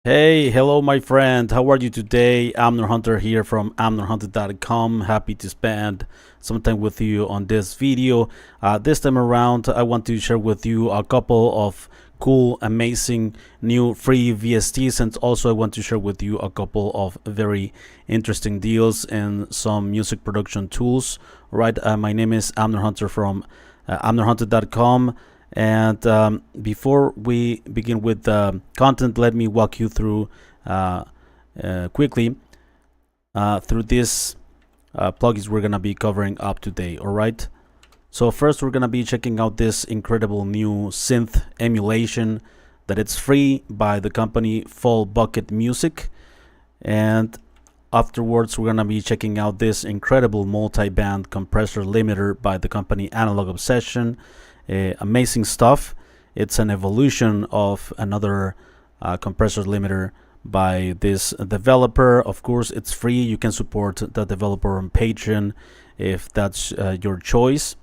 Hey, hello, my friend. How are you today? Amner Hunter here from amnerhunter.com. Happy to spend some time with you on this video. This time around, I want to share with you a couple of cool, amazing new free VSTs, and also I want to share with you a couple of very interesting deals and some music production tools. All right, my name is Amner Hunter from amnerhunter.com. And before we begin with the content, let me walk you through quickly through these plugins we're gonna be covering up today. All right. So first, we're gonna be checking out this incredible new synth emulation that it's free by the company Full Bucket Music, and afterwards we're gonna be checking out this incredible multi-band compressor limiter by the company Analog Obsession. Amazing stuff. It's an evolution of another compressor limiter by this developer. Of course, it's free. You can support the developer on Patreon if that's your choice.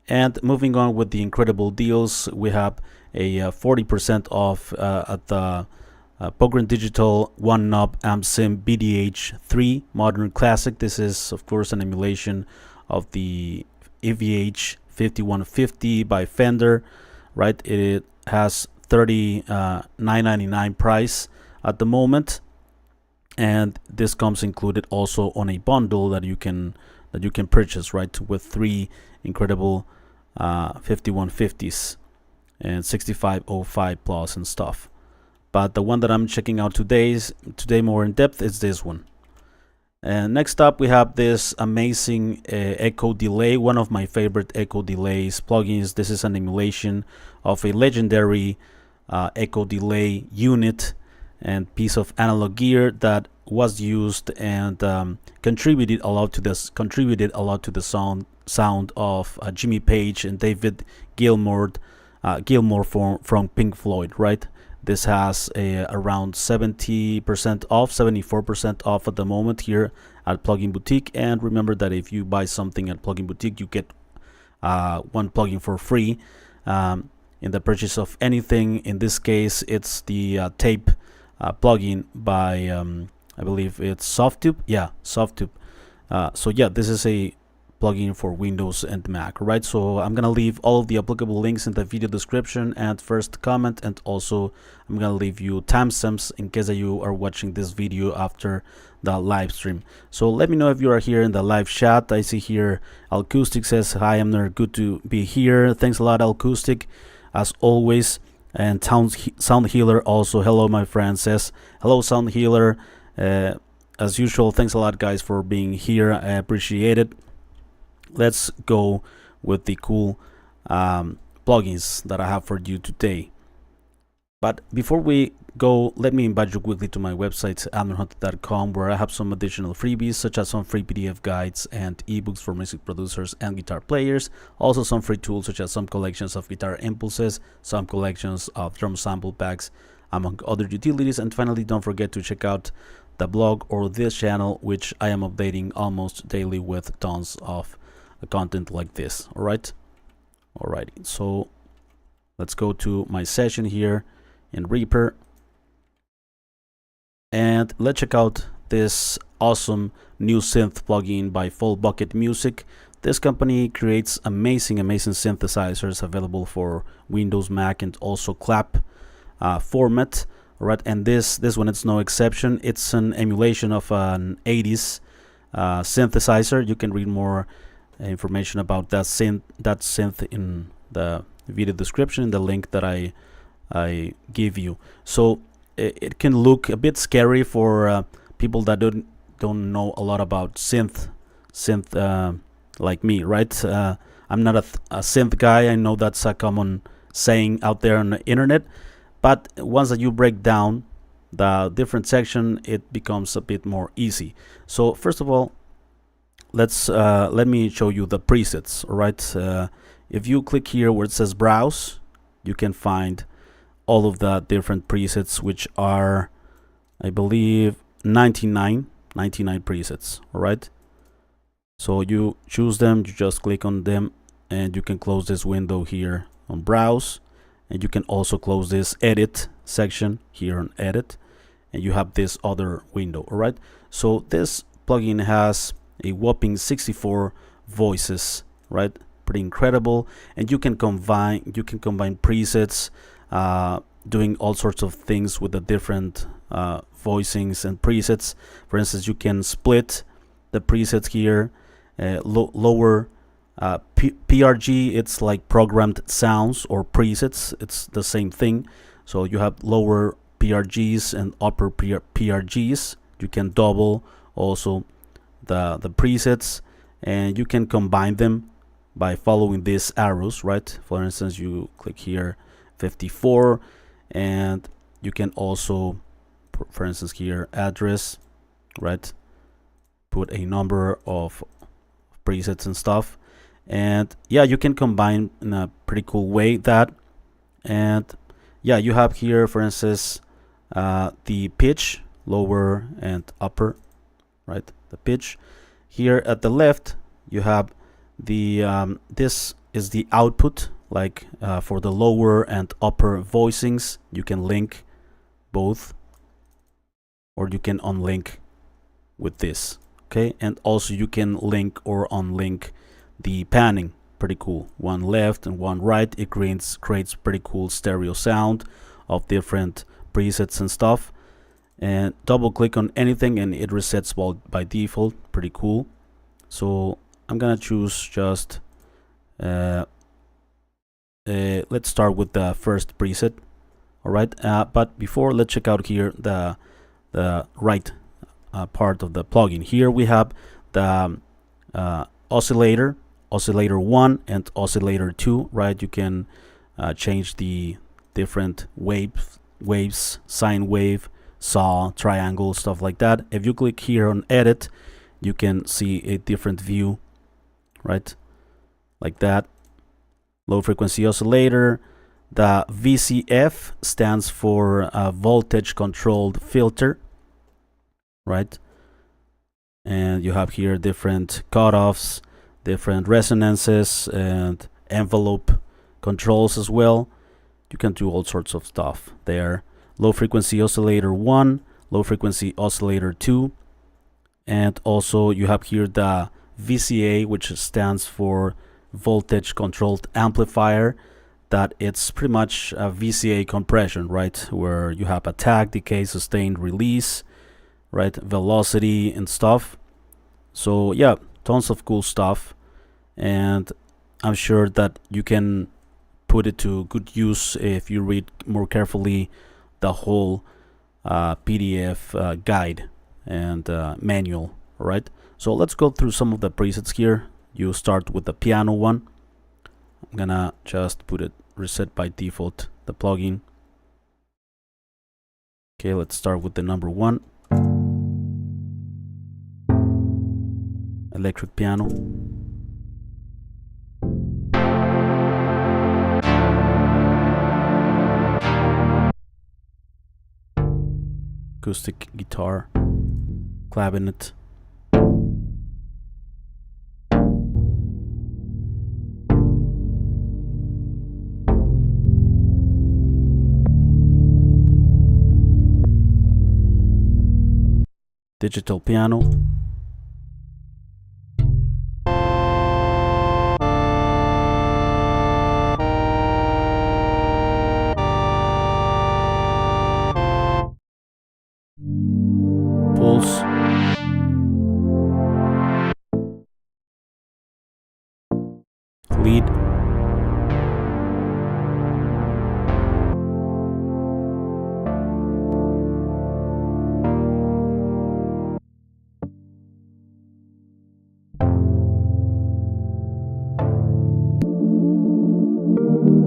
And moving on with the incredible deals, we have a 40% off at the Bogren Digital one knob amp sim Bdh III Modern Classic. This is of course an emulation of the EVH 5150 by Fender, right? It has $39.99 price at the moment, and this comes included also on a bundle that you can purchase, right, with three incredible 5150s and 6505 plus and stuff. But the one that I'm checking out today more in depth is this one. And next up, we have this amazing echo delay, one of my favorite echo delays plugins. This is an emulation of a legendary echo delay unit and piece of analog gear that was used and contributed a lot to the sound of Jimmy Page and David Gilmour from Pink Floyd, right? This has around 70% off, 74% off at the moment here at Plugin Boutique. And remember that if you buy something at Plugin Boutique, you get one plugin for free in the purchase of anything. In this case, it's the tape plugin by, I believe it's Softtube. Yeah, Softtube. So yeah, this is a plugin for Windows and Mac, right? So I'm gonna leave all of the applicable links in the video description and first comment, and also I'm gonna leave you timestamps in case that you are watching this video after the live stream. So let me know if you are here in the live chat. I see here Acoustic says, hi Amner, good to be here. Thanks a lot, Acoustic, as always. And Sound Healer also, hello my friend, says hello Sound Healer. As usual, thanks a lot guys for being here, I appreciate it. Let's go with the cool plugins that I have for you today. But before we go, let me invite you quickly to my website, amnerhunter.com, where I have some additional freebies, such as some free PDF guides and ebooks for music producers and guitar players. Also some free tools, such as some collections of guitar impulses, some collections of drum sample packs, among other utilities. And finally, don't forget to check out the blog or this channel, which I am updating almost daily with tons of content like this. Alrighty, so let's go to my session here in Reaper and let's check out this awesome new synth plugin by Full Bucket Music. This company creates amazing synthesizers available for Windows, Mac, and also clap format. Alright, and this one, it's no exception. It's an emulation of an 80s synthesizer. You can read more information about that synth in the video description, in the link that I give you. So it can look a bit scary for people that don't know a lot about synth like me, right? I'm not a synth guy. I know that's a common saying out there on the internet, but once that you break down the different section, it becomes a bit more easy. So first of all, let me show you the presets. All right, if you click here where it says browse, you can find all of the different presets, which are, I believe, 99 presets. All right, so you choose them, you just click on them, and you can close this window here on browse, and you can also close this edit section here on edit, and you have this other window. All right, so this plugin has a whopping 64 voices, right? Pretty incredible. And you can combine presets, doing all sorts of things with the different voicings and presets. For instance, you can split the presets here, lower PRG. It's like programmed sounds or presets. It's the same thing. So you have lower PRGs and upper PRGs. You can double also the presets, and you can combine them by following these arrows, right? For instance, you click here 54, and you can also, for instance, here address, right? Put a number of presets and stuff, and yeah, you can combine in a pretty cool way that. And yeah, you have here, for instance, the pitch, lower and upper, right? The pitch. Here at the left, you have the this is the output, like for the lower and upper voicings. You can link both, or you can unlink with this. Okay, and also you can link or unlink the panning. Pretty cool. One left and one right. It creates pretty cool stereo sound of different presets and stuff. And double click on anything and it resets by default. Pretty cool. So I'm gonna choose just let's start with the first preset. All right, but before, let's check out here the right part of the plugin. Here we have the oscillator 1 and oscillator 2, right? You can change the different waves, sine wave, saw, triangle, stuff like that. If you click here on edit, you can see a different view, right? Like that. Low frequency oscillator. The VCF stands for voltage controlled filter, right? And you have here different cutoffs, different resonances, and envelope controls as well. You can do all sorts of stuff there. Low frequency oscillator 1, low frequency oscillator 2, and also you have here the VCA, which stands for voltage controlled amplifier. That it's pretty much a VCA compression, right? Where you have attack, decay, sustained, release, right? Velocity and stuff. So yeah, tons of cool stuff, and I'm sure that you can put it to good use if you read more carefully the whole PDF guide and manual. All right, so let's go through some of the presets here. You start with the piano one. I'm gonna just put it reset by default, the plugin. Okay, let's start with the number 1. Electric piano. Acoustic guitar. Clavinet. Digital piano. Pulse. Lead.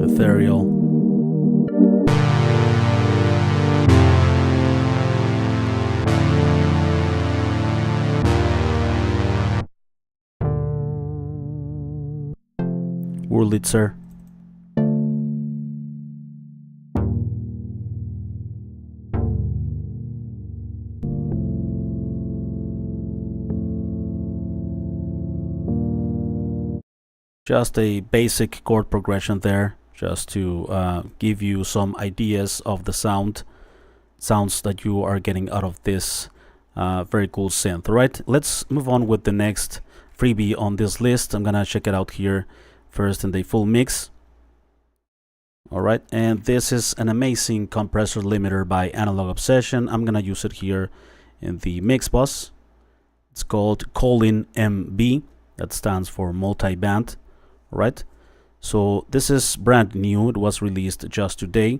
Ethereal. Wurlitzer. Just a basic chord progression there, just to give you some ideas of the sound. sounds that you are getting out of this very cool synth. Right, let's move on with the next freebie on this list. I'm gonna check it out here first in the full mix. Alright, and this is an amazing compressor limiter by Analog Obsession. I'm gonna use it here in the mixbus. It's called KolinMB. That stands for multi-band. Right, so this is brand new. It was released just today,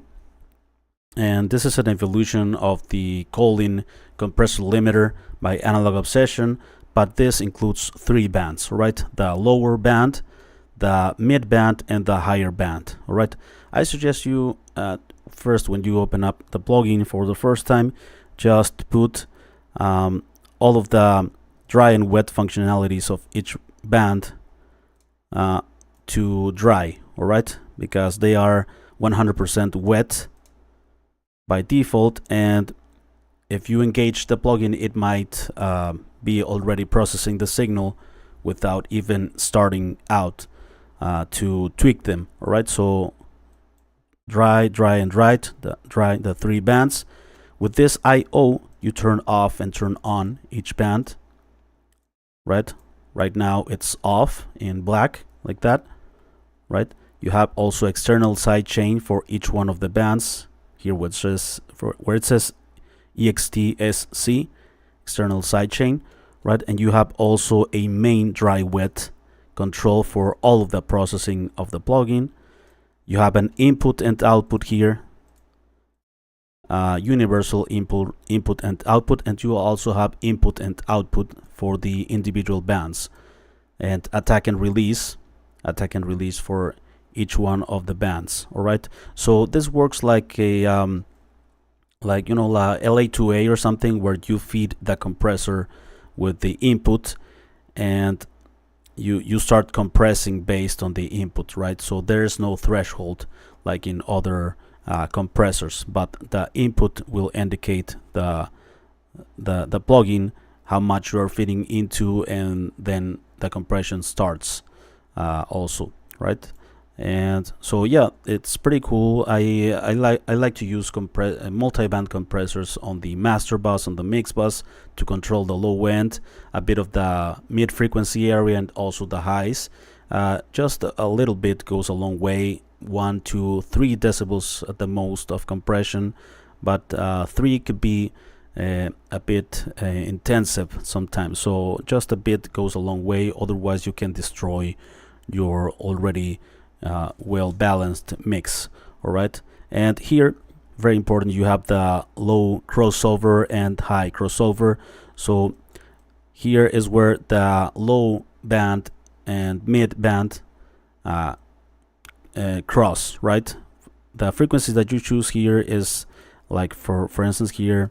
and this is an evolution of the Kolin compressor limiter by Analog Obsession, but this includes 3 bands. Right, the lower band, the mid band, and the higher band. All right, I suggest you first, when you open up the plugin for the first time, just put all of the dry and wet functionalities of each band to dry. All right, because they are 100% wet by default, and if you engage the plugin, it might be already processing the signal without even starting out to tweak them. All right, so dry, and dry, the 3 bands. With this I/O, you turn off and turn on each band. Right now it's off in black like that. Right, you have also external sidechain for each one of the bands here, where it says EXTSC, external sidechain. Right, and you have also a main dry wet control for all of the processing of the plugin. You have an input and output here, universal input and output, and you also have input and output for the individual bands, and attack and release for each one of the bands. All right, so this works like a LA2A or something, where you feed the compressor with the input, and you start compressing based on the input. Right, so there's no threshold like in other compressors, but the input will indicate the plugin how much you are feeding into, and then the compression starts also. Right, and so yeah, it's pretty cool. I like to use multi-band compressors on the master bus, on the mix bus, to control the low end, a bit of the mid frequency area, and also the highs. Just a little bit goes a long way. 1 to 3 decibels at the most of compression, but 3 could be a bit intensive sometimes, so just a bit goes a long way. Otherwise you can destroy your already well balanced mix. All right, and here, very important, you have the low crossover and high crossover. So here is where the low band and mid band cross. Right, the frequency that you choose here is, like for instance here,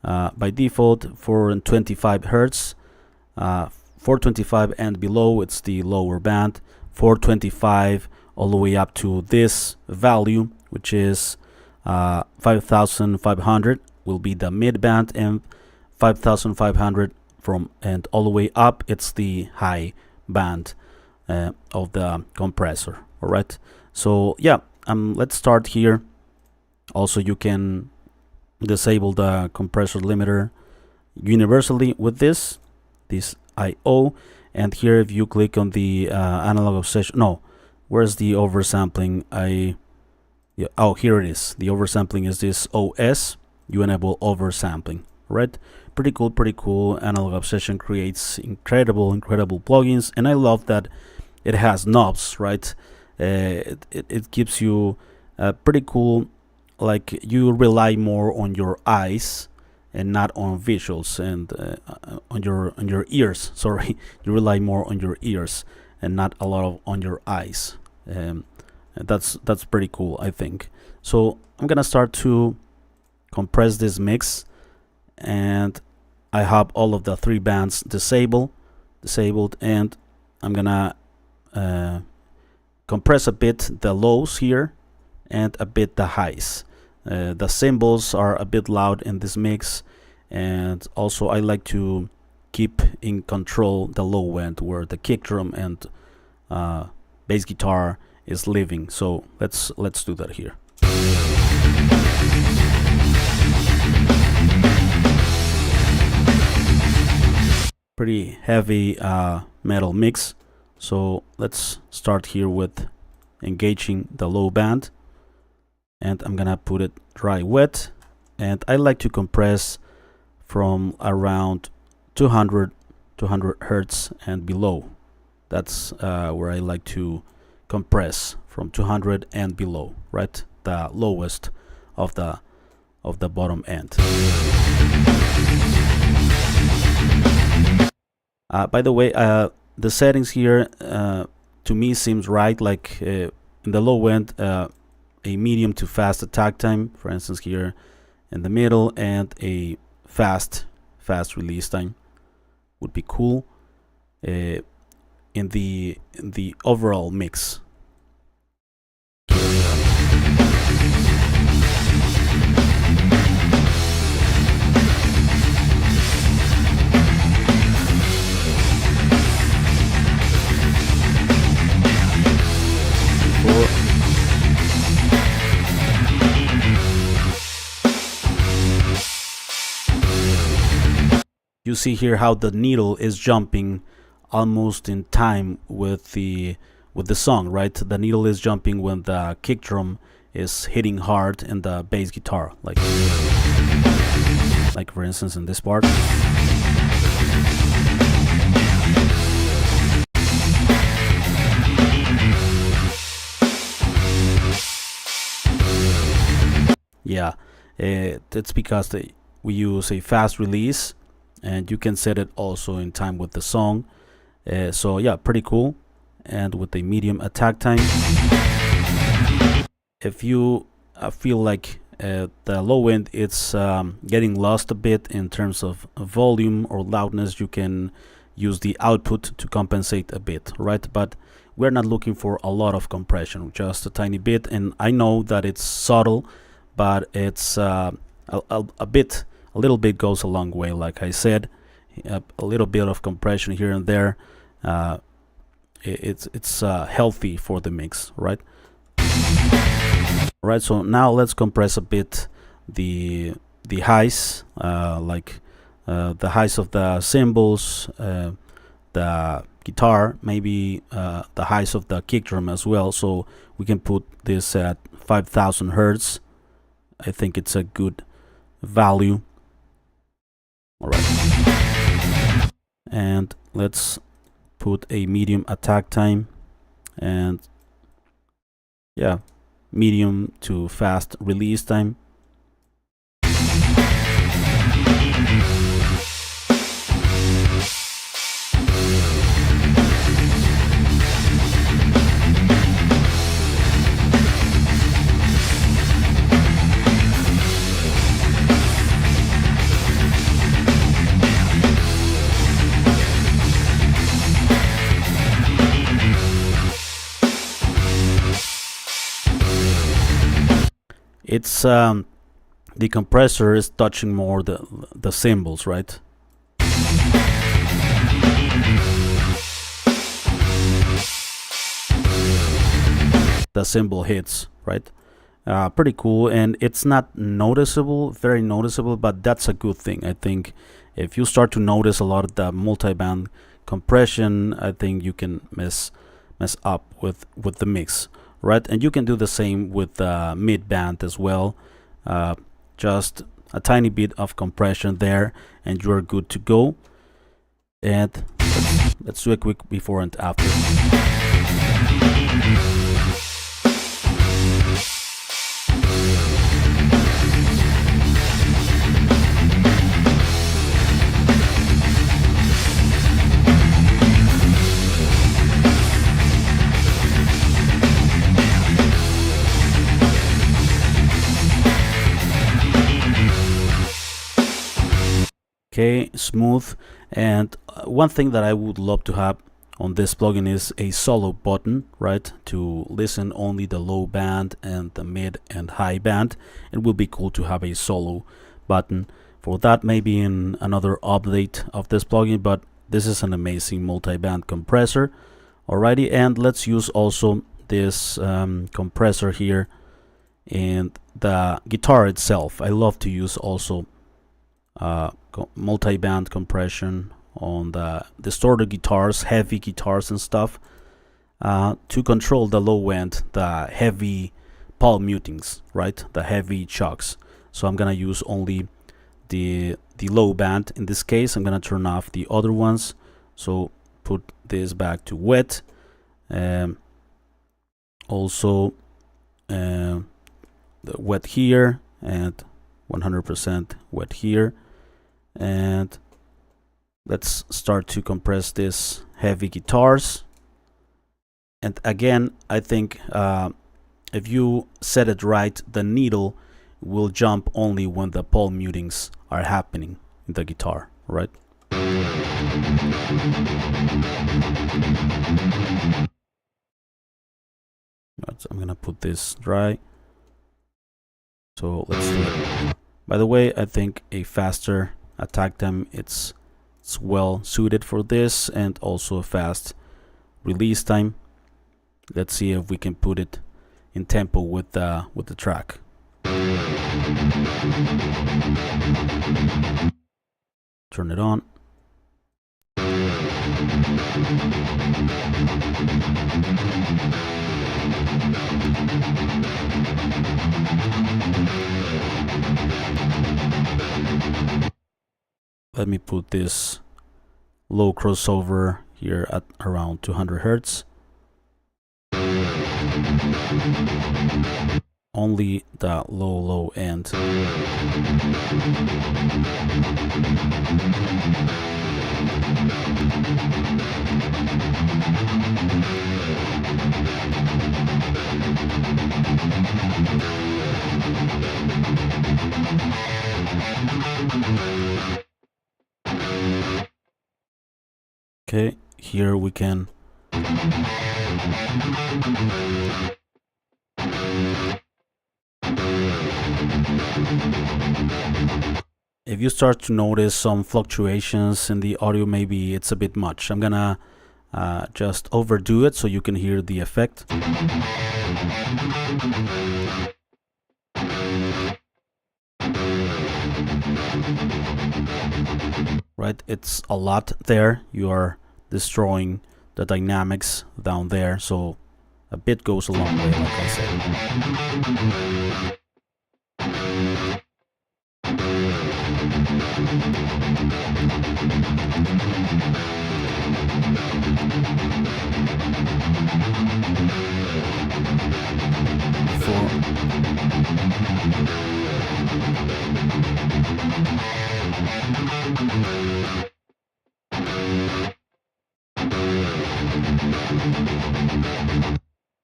by default 425 hertz, 425 and below, it's the lower band. 425 all the way up to this value, which is 5500, will be the mid band, and 5500 from and all the way up, it's the high band of the compressor. All right, so yeah, let's start here. Also, you can disable the compressor limiter universally with this I/O. And here, if you click on the Analog Obsession, no, where's the oversampling? Oh, here it is. The oversampling is this OS. You enable oversampling. Right, pretty cool. Analog Obsession creates incredible plugins, and I love that it has knobs. Right, it gives you pretty cool, like you rely more on your eyes and not on visuals, and on your ears. Sorry, you rely more on your ears and not a lot on your eyes. That's pretty cool, I think. So I'm gonna start to compress this mix, and I have all of the 3 bands disabled, and I'm gonna compress a bit the lows here and a bit the highs. The cymbals are a bit loud in this mix, and also I like to keep in control the low end where the kick drum and bass guitar is living. So let's do that here. pretty heavy metal mix. So let's start here with engaging the low band, and I'm gonna put it dry wet, and I like to compress from around 200 hertz and below. That's where I like to compress, from 200 and below, right? The lowest of the bottom end. By the way, the settings here to me seems right, like in the low end, a medium to fast attack time, for instance here in the middle, and a fast release time would be cool in the overall mix. You see here how the needle is jumping almost in time with the song, right? The needle is jumping when the kick drum is hitting hard in the bass guitar, like for instance in this part. Yeah, it's because we use a fast release, and you can set it also in time with the song. So yeah, pretty cool. And with a medium attack time, if you feel like the low end it's getting lost a bit in terms of volume or loudness, you can use the output to compensate a bit, right? But we're not looking for a lot of compression, just a tiny bit. And I know that it's subtle, but it's a little bit goes a long way. Like I said, a little bit of compression here and there, it's healthy for the mix, right? Right. So now let's compress a bit the highs, like the highs of the cymbals, the guitar, maybe the highs of the kick drum as well. So we can put this at 5,000 hertz. I think it's a good value. All right, and let's put a medium attack time, and yeah, medium to fast release time. It's the compressor is touching more the cymbals, right? The cymbal hits, right? Pretty cool, and it's not noticeable, very noticeable, but that's a good thing. I think if you start to notice a lot of the multi-band compression, I think you can mess up with the mix, right? And you can do the same with the mid band as well. Just a tiny bit of compression there, and you're good to go. And let's do a quick before and after. Okay, smooth. And one thing that I would love to have on this plugin is a solo button, right, to listen only the low band and the mid and high band. It would be cool to have a solo button for that, maybe in another update of this plugin, but this is an amazing multi-band compressor. Alrighty, and let's use also this compressor here in the guitar itself. I love to use also multi-band compression on the distorted guitars, heavy guitars and stuff, to control the low end, the heavy palm mutings, right? The heavy chugs. So I'm gonna use only the low band. In this case, I'm gonna turn off the other ones. So put this back to wet. Also the wet here, and 100% wet here. And let's start to compress this heavy guitars. And again, I think if you set it right, the needle will jump only when the palm mutings are happening in the guitar, right? I'm gonna put this dry. So let's do it. By the way, I think a faster attack time, it's well suited for this, and also a fast release time. Let's see if we can put it in tempo with the track. Turn it on. Let me put this low crossover here at around 200 Hertz. Only the low end. Okay, here we can if you start to notice some fluctuations in the audio, maybe it's a bit much. I'm gonna just overdo it so you can hear the effect. Right, it's a lot there. You are destroying the dynamics down there, so a bit goes a long way, like I said.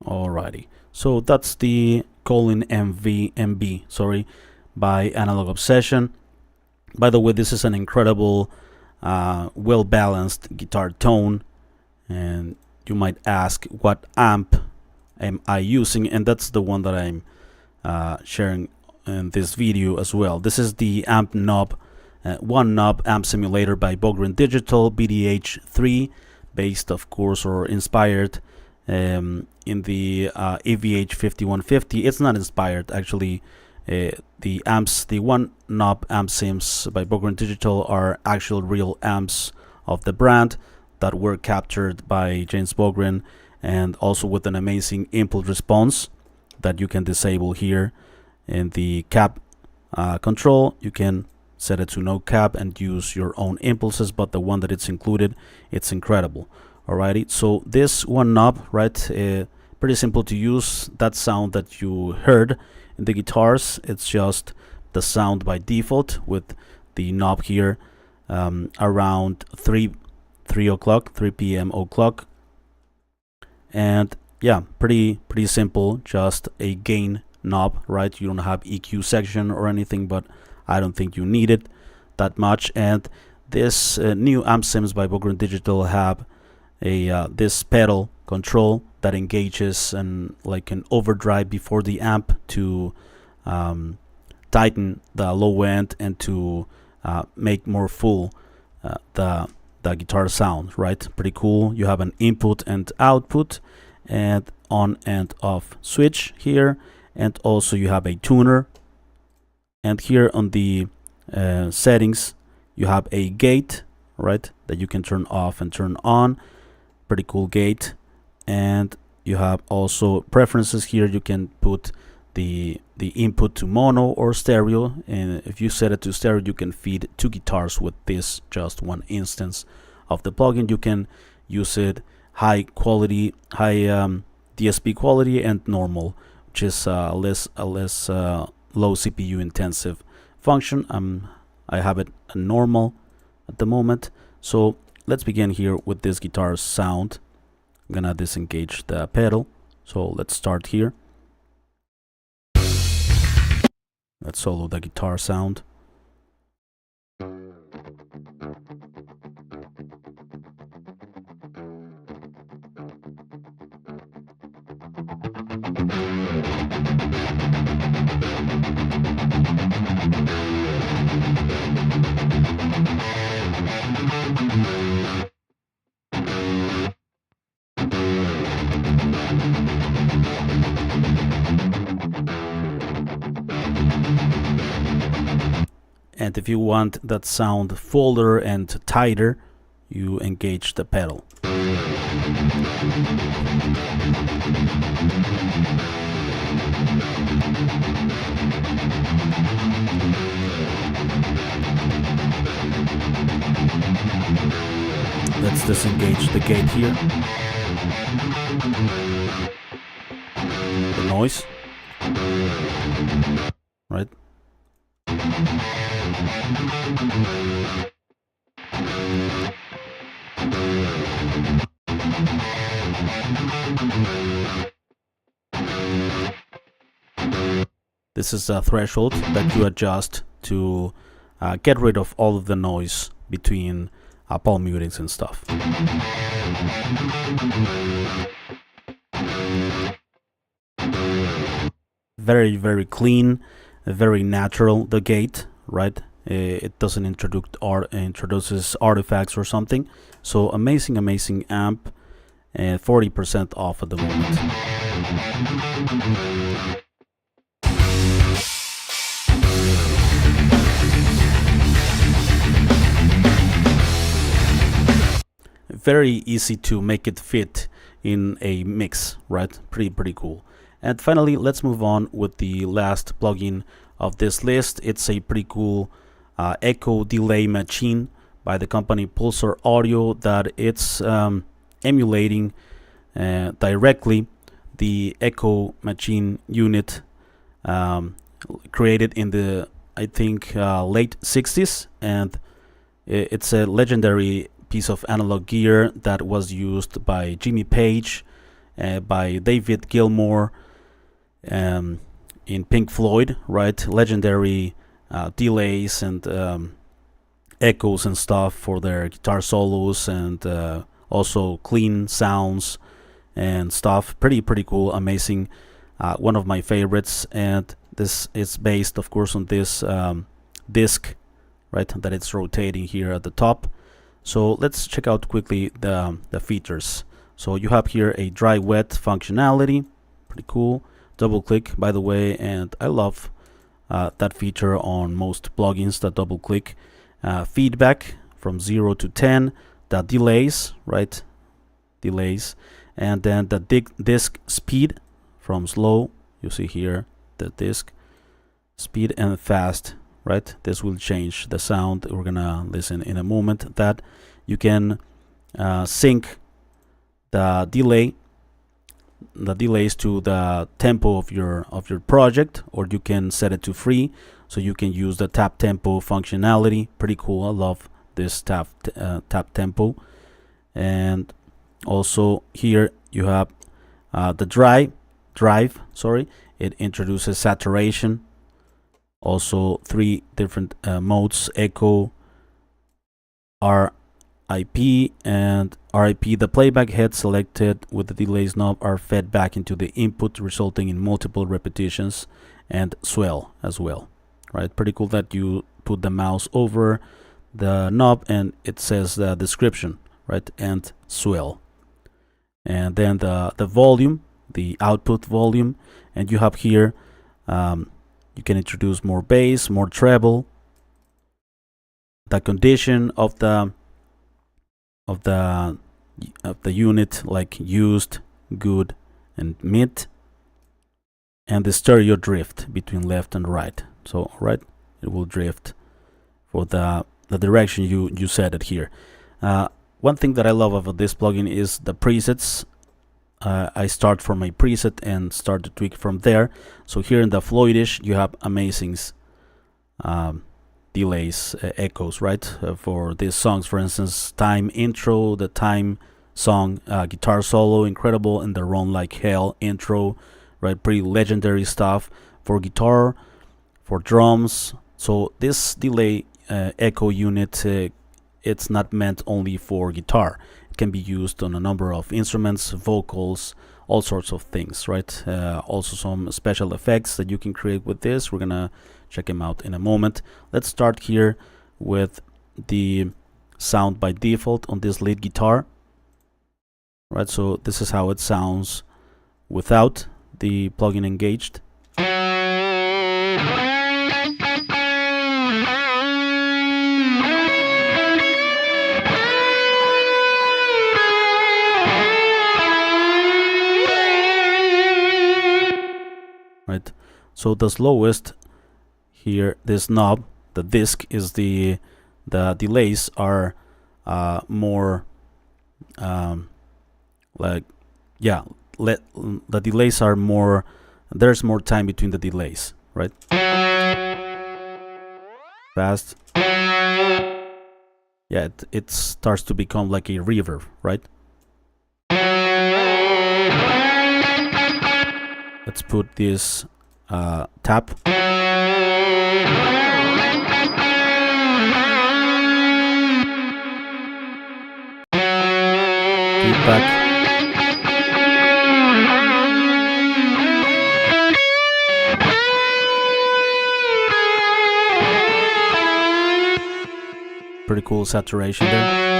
Alrighty, so that's the KolinMB, by Analog Obsession. By the way, this is an incredible, well-balanced guitar tone, and you might ask, what amp am I using? And that's the one that I'm sharing in this video as well. This is the amp knob, one knob amp simulator by Bogren Digital, Bdh III, based, of course, or inspired in the EVH 5150. It's not inspired, actually. The amps, the one knob amp sims by Bogren Digital, are actual real amps of the brand that were captured by James Bogren, and also with an amazing impulse response that you can disable here in the cap control. You can set it to no cap and use your own impulses, but the one that it's included, it's incredible. Alrighty, so this one knob, right, pretty simple to use. That sound that you heard in the guitars, it's just the sound by default with the knob here around 3 p.m. o'clock. And yeah, pretty simple, just a gain knob, right? You don't have EQ section or anything, but I don't think you need it that much. And this new amp sims by Bogren Digital have a this pedal control that engages and like an overdrive before the amp to tighten the low end and to make more full the guitar sound, right? Pretty cool. You have an input and output and on and off switch here, and also you have a tuner, and here on the settings you have a gate right, that you can turn off and turn on. Pretty cool gate. And you have also preferences here. You can put the input to mono or stereo, and if you set it to stereo, you can feed 2 guitars with this just one instance of the plugin. You can use it high quality, high DSP quality, and normal, which is a less low CPU intensive function. I have it normal at the moment. So let's begin here with this guitar sound. I'm gonna disengage the pedal. So let's start here. Let's solo the guitar sound. And if you want that sound fuller and tighter, you engage the pedal. Let's disengage the gate here. The noise. Right? This is a threshold that you adjust to get rid of all of the noise between palm mutings and stuff. Very, very clean, very natural, the gate, right? It doesn't introduces artifacts or something. So amazing, amazing amp, and 40% off at the moment. Very easy to make it fit in a mix, right? Pretty cool. And finally, let's move on with the last plugin of this list. It's a pretty cool echo delay machine by the company Pulsar Audio that it's emulating directly the echo machine unit created in the, I think, late 60s, and it's a legendary piece of analog gear that was used by Jimmy Page, by David Gilmour in Pink Floyd, right? Legendary delays and echoes and stuff for their guitar solos, and also clean sounds and stuff. Pretty cool, amazing. One of my favorites, and this is based, of course, on this disc, right, that it's rotating here at the top. So let's check out quickly the features. So you have here a dry wet functionality, pretty cool. Double click, by the way, and I love that feature on most plugins, that double click. Feedback from 0 to 10, the delays, right? Delays, and then the disc speed from slow. You see here the disc speed and fast, right? This will change the sound. We're gonna listen in a moment. That you can sync the delays to the tempo of your project, or you can set it to free, so you can use the tap tempo functionality. Pretty cool. I love this tap tempo. And also here you have the drive. Sorry, it introduces saturation. Also 3 different modes: echo, RIP, and RIP. The playback head selected with the delays knob are fed back into the input, resulting in multiple repetitions, and swell as well, right? Pretty cool that you put the mouse over the knob and it says the description, right? And swell. And then the volume, the output volume, and you have here you can introduce more bass, more treble. The condition of the of the unit, like used, good, and mid, and the stereo drift between left and right. So right, it will drift for the direction you set it here. One thing that I love about this plugin is the presets. I start from a preset and start to tweak from there. So here in the Floydish, you have amazing delays, echoes, right? For these songs, for instance, time intro, the time song, guitar solo, incredible, and the Run Like Hell intro, right? Pretty legendary stuff for guitar, for drums. So this delay echo unit, it's not meant only for guitar. It can be used on a number of instruments, vocals, all sorts of things, right? Also some special effects that you can create with this. We're gonna check them out in a moment. Let's start here with the sound by default on this lead guitar, right? So this is how it sounds without the plugin engaged. Right, so the slowest here, this knob, the disc, is the delays are more like, yeah, the delays are more, there's more time between the delays, right? Fast, yeah, it starts to become like a reverb, right? Let's put this tap. Feedback. Pretty cool saturation there.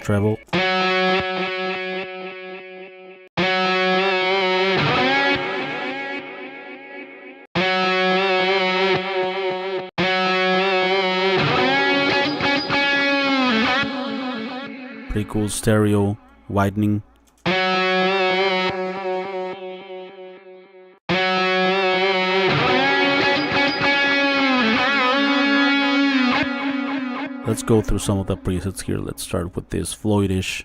Treble. Pretty cool stereo widening. Let's go through some of the presets here. Let's start with this Floydish.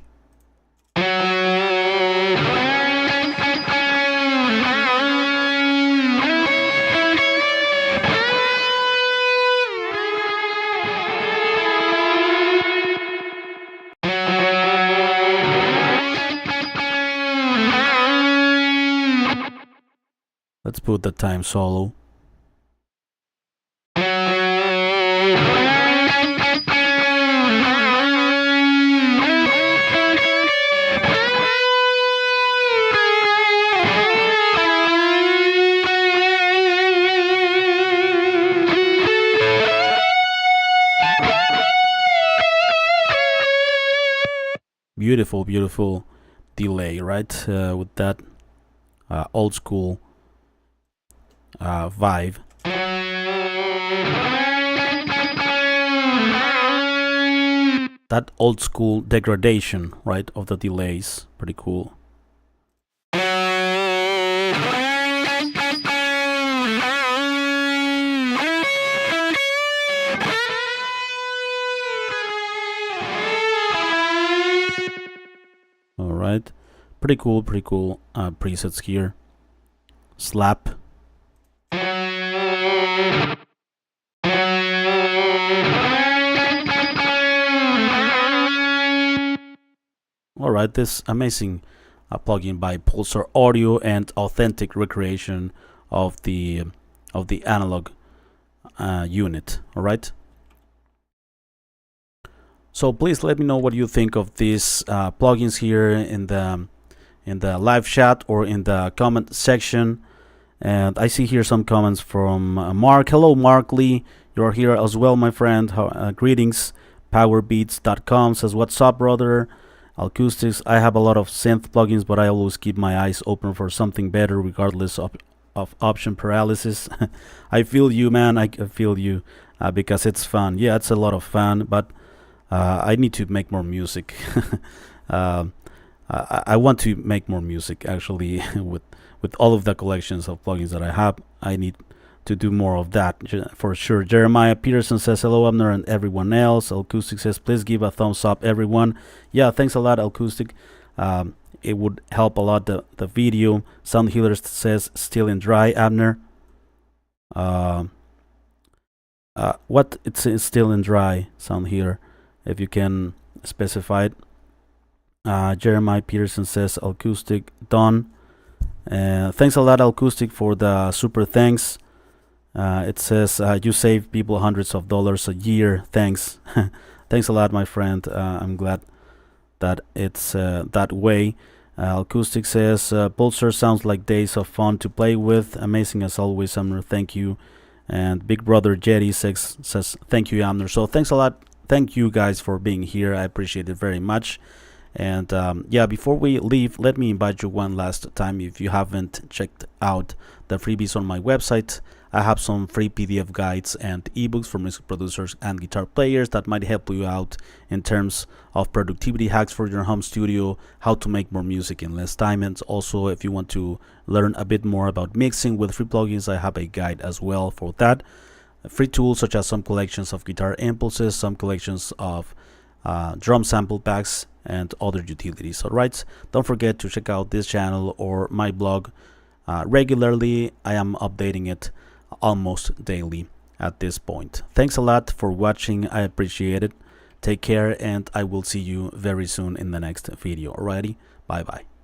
Let's put the time solo. Beautiful, beautiful delay, right? With that old school vibe. That old school degradation, right, of the delays. Pretty cool. Alright, pretty cool presets here. Slap. Alright, this amazing plugin by Pulsar Audio and authentic recreation of the analog unit. Alright. So please let me know what you think of these plugins here in the live chat or in the comment section. And I see here some comments from Mark. Hello, Mark Lee. You're here as well, my friend. Greetings. Powerbeats.com says, "What's up, brother?" acoustics. I have a lot of synth plugins, but I always keep my eyes open for something better, regardless of option paralysis. I feel you, man. I feel you, because it's fun. Yeah, it's a lot of fun, but I need to make more music. I want to make more music, actually. with all of the collections of plugins that I have, I need to do more of that for sure. Jeremiah Peterson says hello, Abner, and everyone else. Acoustic says please give a thumbs up, everyone. Yeah, thanks a lot, Acoustic. It would help a lot the video. Sound Healer says still in dry, Abner. What it's still in dry, Sound Healer, if you can specify it. Jeremiah Peterson says Acoustic done. Thanks a lot, Acoustic, for the super thanks. It says you save people hundreds of dollars a year. Thanks. Thanks a lot, my friend. I'm glad that it's that way. Acoustic says Pulsar sounds like days of fun to play with. Amazing as always, Amner. Thank you. And Big Brother Jetty says thank you, Amner. So thanks a lot. Thank you guys for being here. I appreciate it very much. And yeah, before we leave, let me invite you one last time. If you haven't checked out the freebies on my website, I have some free PDF guides and ebooks for music producers and guitar players that might help you out in terms of productivity hacks for your home studio, how to make more music in less time. And also, if you want to learn a bit more about mixing with free plugins, I have a guide as well for that. Free tools such as some collections of guitar impulses, some collections of drum sample packs, and other utilities. Alright, don't forget to check out this channel or my blog regularly. I am updating it almost daily at this point. Thanks a lot for watching. I appreciate it. Take care, and I will see you very soon in the next video. Alrighty, bye bye.